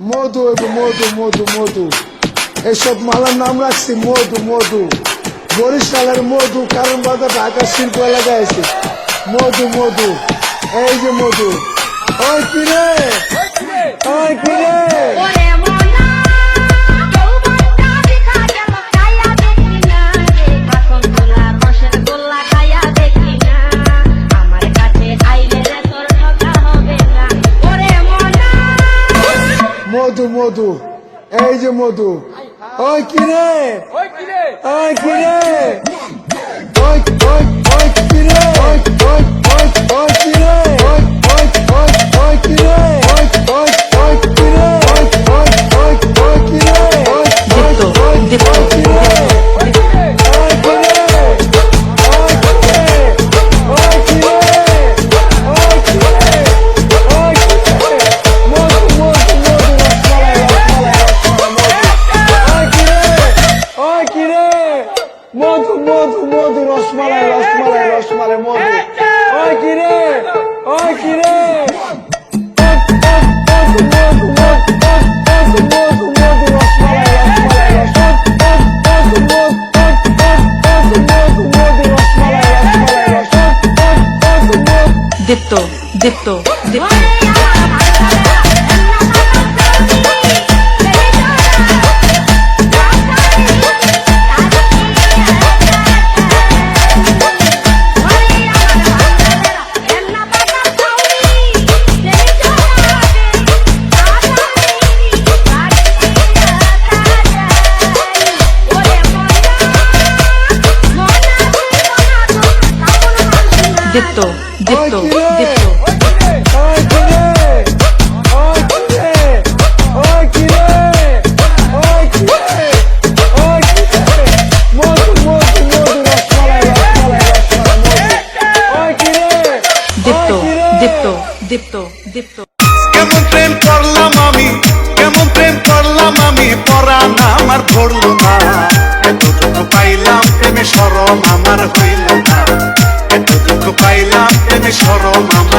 মধু হইব মধু মধু মধু, এইসব মালার নাম রাখছি মধু মধু। বরিশালের মধু, কারণ বাজার ঢাকা শিল্প এলাকায় আছে মধু মধু। এই যে মধু, ওই কিরে ওই কিরে মধু মধু, এই যে মধু, ওই কিরে ওই কিরে ওই কিরে ওই ওই ওই কিরে ওই ওই ওই ওই কিরে ওই ওই ওই ওই কিরে ওই ওই ওই কিরে ওই ওই ওই ওই কিরে ওই ওই ওই কিরে মধু মধু মধু, রসমালাই রসমালাই রসমালাই মধু। ওই কিরে ওই কিরে মধু মধু মধু মধু, রসমালাই রসমালাই মধু মধু মধু, রসমালাই রসমালাই রসমালাই। দীপ্ত দীপ্ত দীপ্ত দীপ্ত দীপ্ত দীপ্ত দীপ্ত দীপ্ত দীপ্ত। কেমন প্রেম করলাম আমি, কেমন প্রেম করলাম আমি, পরাণ আমার পড়ল না। এতটুকু পাইলাম প্রেমে শরম আমার হইল না, এতটুকু পাইলাম প্রেমে শরম আমার